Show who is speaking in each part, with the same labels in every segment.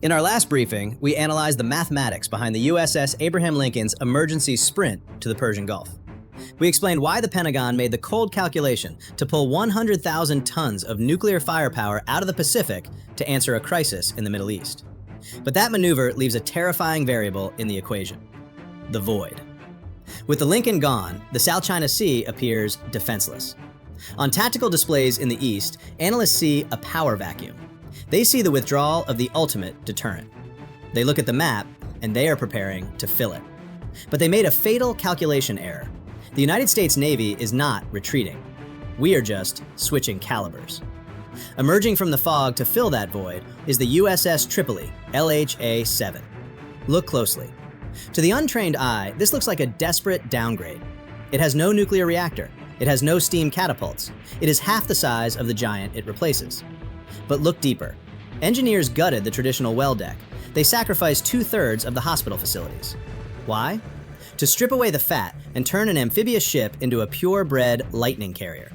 Speaker 1: In our last briefing, we analyzed the mathematics behind the USS Abraham Lincoln's emergency sprint to the Persian Gulf. We explained why the Pentagon made the cold calculation to pull 100,000 tons of nuclear firepower out of the Pacific to answer a crisis in the Middle East. But that maneuver leaves a terrifying variable in the equation: the void. With the Lincoln gone, the South China Sea appears defenseless. On tactical displays in the East, analysts see a power vacuum. They see the withdrawal of the ultimate deterrent. They look at the map, and they are preparing to fill it. But they made a fatal calculation error. The United States Navy is not retreating. We are just switching calibers. Emerging from the fog to fill that void is the USS Tripoli, LHA-7. Look closely. To the untrained eye, this looks like a desperate downgrade. It has no nuclear reactor. It has no steam catapults. It is half the size of the giant it replaces. But look deeper. Engineers gutted the traditional well deck. They sacrificed 2/3 of the hospital facilities. Why? To strip away the fat and turn an amphibious ship into a purebred lightning carrier.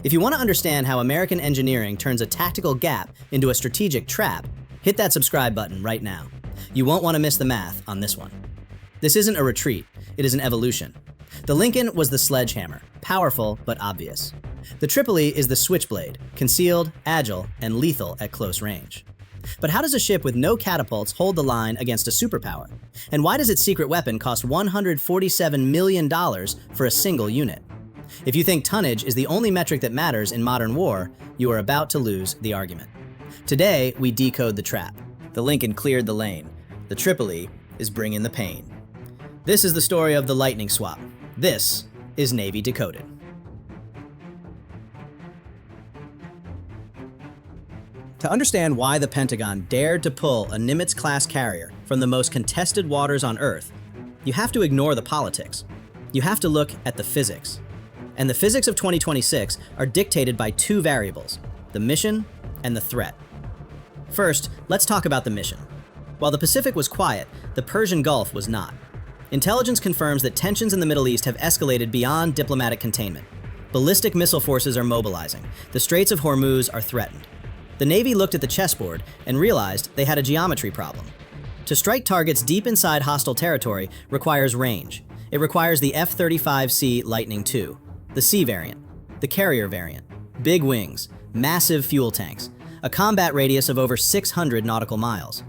Speaker 1: If you want to understand how American engineering turns a tactical gap into a strategic trap, hit that subscribe button right now. You won't want to miss the math on this one. This isn't a retreat, it is an evolution. The Lincoln was the sledgehammer, powerful but obvious. The Tripoli is the switchblade, concealed, agile, and lethal at close range. But how does a ship with no catapults hold the line against a superpower? And why does its secret weapon cost $147 million for a single unit? If you think tonnage is the only metric that matters in modern war, you are about to lose the argument. Today, we decode the trap. The Lincoln cleared the lane. The Tripoli is bringing the pain. This is the story of the lightning swap. This is Navy Decoded. To understand why the Pentagon dared to pull a Nimitz-class carrier from the most contested waters on Earth, you have to ignore the politics. You have to look at the physics. And the physics of 2026 are dictated by two variables: the mission and the threat. First, let's talk about the mission. While the Pacific was quiet, the Persian Gulf was not. Intelligence confirms that tensions in the Middle East have escalated beyond diplomatic containment. Ballistic missile forces are mobilizing. The Straits of Hormuz are threatened. The Navy looked at the chessboard and realized they had a geometry problem. To strike targets deep inside hostile territory requires range. It requires the F-35C Lightning II, the C variant, the carrier variant, big wings, massive fuel tanks, a combat radius of over 600 nautical miles.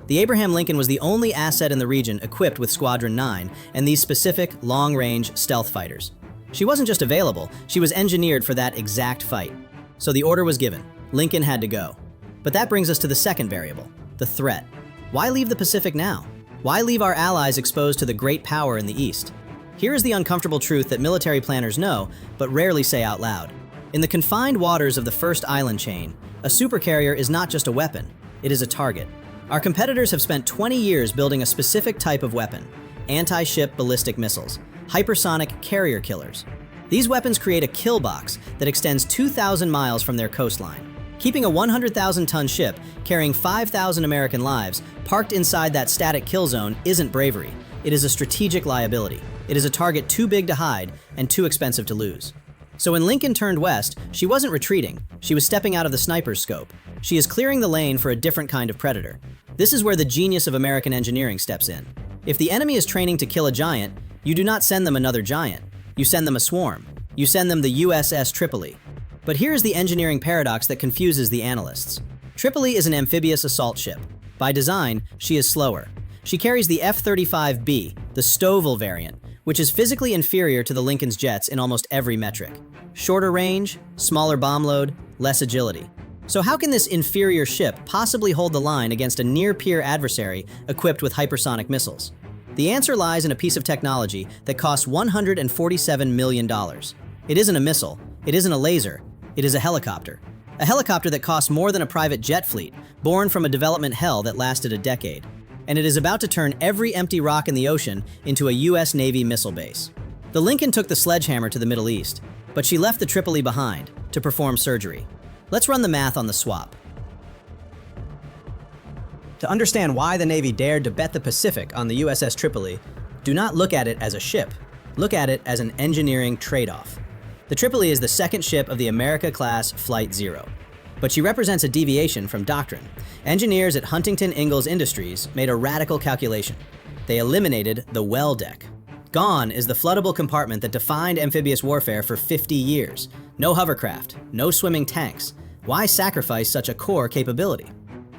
Speaker 1: The Abraham Lincoln was the only asset in the region equipped with Squadron 9 and these specific long-range stealth fighters. She wasn't just available, she was engineered for that exact fight. So the order was given. Lincoln had to go. But that brings us to the second variable, the threat. Why leave the Pacific now? Why leave our allies exposed to the great power in the East? Here is the uncomfortable truth that military planners know, but rarely say out loud. In the confined waters of the first island chain, a supercarrier is not just a weapon, it is a target. Our competitors have spent 20 years building a specific type of weapon: anti-ship ballistic missiles, hypersonic carrier killers. These weapons create a kill box that extends 2,000 miles from their coastline. Keeping a 100,000-ton ship carrying 5,000 American lives parked inside that static kill zone isn't bravery. It is a strategic liability. It is a target too big to hide and too expensive to lose. So when Lincoln turned west, she wasn't retreating. She was stepping out of the sniper's scope. She is clearing the lane for a different kind of predator. This is where the genius of American engineering steps in. If the enemy is training to kill a giant, you do not send them another giant. You send them a swarm. You send them the USS Tripoli. But here is the engineering paradox that confuses the analysts. Tripoli is an amphibious assault ship. By design, she is slower. She carries the F-35B, the Stovall variant, which is physically inferior to the Lincoln's jets in almost every metric. Shorter range, smaller bomb load, less agility. So how can this inferior ship possibly hold the line against a near-peer adversary equipped with hypersonic missiles? The answer lies in a piece of technology that costs $147 million. It isn't a missile, it isn't a laser, it is a helicopter. A helicopter that costs more than a private jet fleet, born from a development hell that lasted a decade. And it is about to turn every empty rock in the ocean into a US Navy missile base. The Lincoln took the sledgehammer to the Middle East, but she left the Tripoli behind to perform surgery. Let's run the math on the swap. To understand why the Navy dared to bet the Pacific on the USS Tripoli, do not look at it as a ship. Look at it as an engineering trade-off. The Tripoli is the second ship of the America-class Flight 0, but she represents a deviation from doctrine, Engineers at Huntington Ingalls Industries made a radical calculation. They eliminated the well deck. Gone is the floodable compartment that defined amphibious warfare for 50 years. No hovercraft, no swimming tanks. Why sacrifice such a core capability?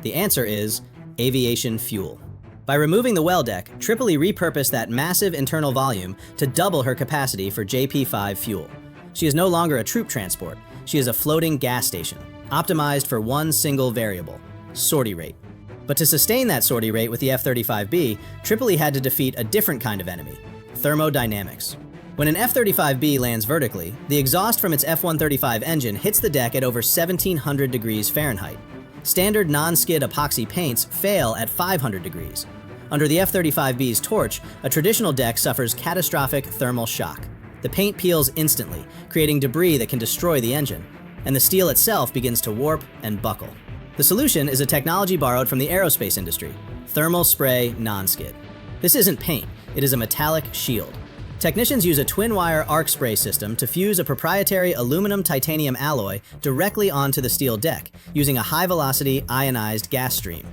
Speaker 1: The answer is aviation fuel. By removing the well deck, Tripoli repurposed that massive internal volume to double her capacity for JP-5 fuel. She is no longer a troop transport. She is a floating gas station, optimized for one single variable: sortie rate. But to sustain that sortie rate with the F-35B, Tripoli had to defeat a different kind of enemy: thermodynamics. When an F-35B lands vertically, the exhaust from its F-135 engine hits the deck at over 1700 degrees Fahrenheit. Standard non-skid epoxy paints fail at 500 degrees. Under the F-35B's torch, a traditional deck suffers catastrophic thermal shock. The paint peels instantly, creating debris that can destroy the engine, and the steel itself begins to warp and buckle. The solution is a technology borrowed from the aerospace industry: thermal spray non-skid. This isn't paint, it is a metallic shield. Technicians use a twin-wire arc spray system to fuse a proprietary aluminum-titanium alloy directly onto the steel deck, using a high-velocity ionized gas stream.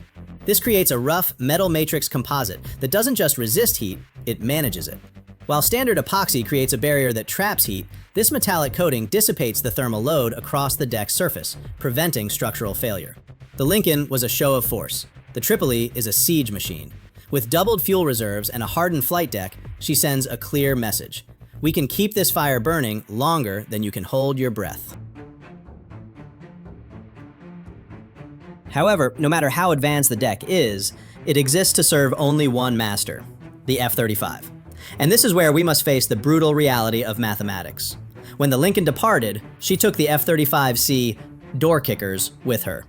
Speaker 1: This creates a rough metal matrix composite that doesn't just resist heat, it manages it. While standard epoxy creates a barrier that traps heat, this metallic coating dissipates the thermal load across the deck's surface, preventing structural failure. The Lincoln was a show of force. The Tripoli is a siege machine. With doubled fuel reserves and a hardened flight deck, she sends a clear message: we can keep this fire burning longer than you can hold your breath. However, no matter how advanced the deck is, it exists to serve only one master: the F-35. And this is where we must face the brutal reality of mathematics. When the Lincoln departed, she took the F-35C door kickers with her.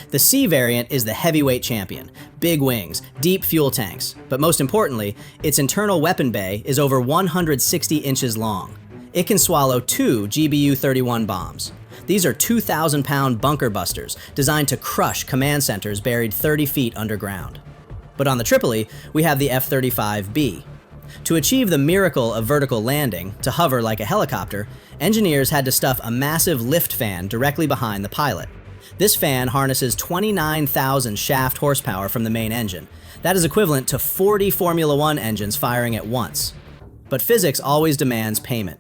Speaker 1: The C variant is the heavyweight champion: big wings, deep fuel tanks, but most importantly, its internal weapon bay is over 160 inches long. It can swallow 2 GBU-31 bombs. These are 2,000-pound bunker busters designed to crush command centers buried 30 feet underground. But on the Tripoli, we have the F-35B. To achieve the miracle of vertical landing, to hover like a helicopter, engineers had to stuff a massive lift fan directly behind the pilot. This fan harnesses 29,000 shaft horsepower from the main engine. That is equivalent to 40 Formula One engines firing at once. But physics always demands payment.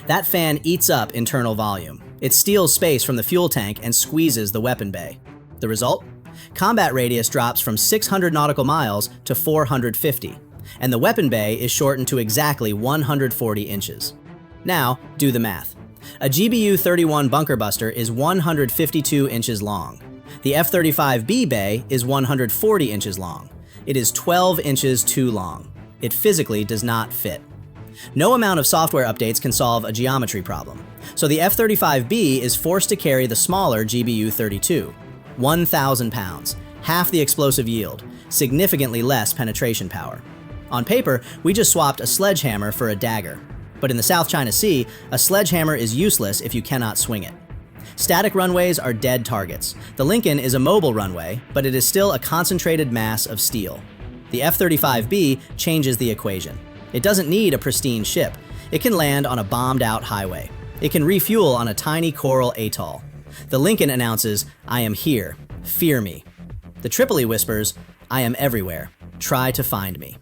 Speaker 1: That fan eats up internal volume. It steals space from the fuel tank and squeezes the weapon bay. The result? Combat radius drops from 600 nautical miles to 450, and the weapon bay is shortened to exactly 140 inches. Now, do the math. A GBU-31 bunker buster is 152 inches long. The F-35B bay is 140 inches long. It is 12 inches too long. It physically does not fit. No amount of software updates can solve a geometry problem, so the F-35B is forced to carry the smaller GBU-32, 1,000 pounds, half the explosive yield, significantly less penetration power. On paper, we just swapped a sledgehammer for a dagger. But in the South China Sea, a sledgehammer is useless if you cannot swing it. Static runways are dead targets. The Lincoln is a mobile runway, but it is still a concentrated mass of steel. The F-35B changes the equation. It doesn't need a pristine ship. It can land on a bombed-out highway. It can refuel on a tiny coral atoll. The Lincoln announces, "I am here. Fear me." The Tripoli whispers, "I am everywhere. Try to find me."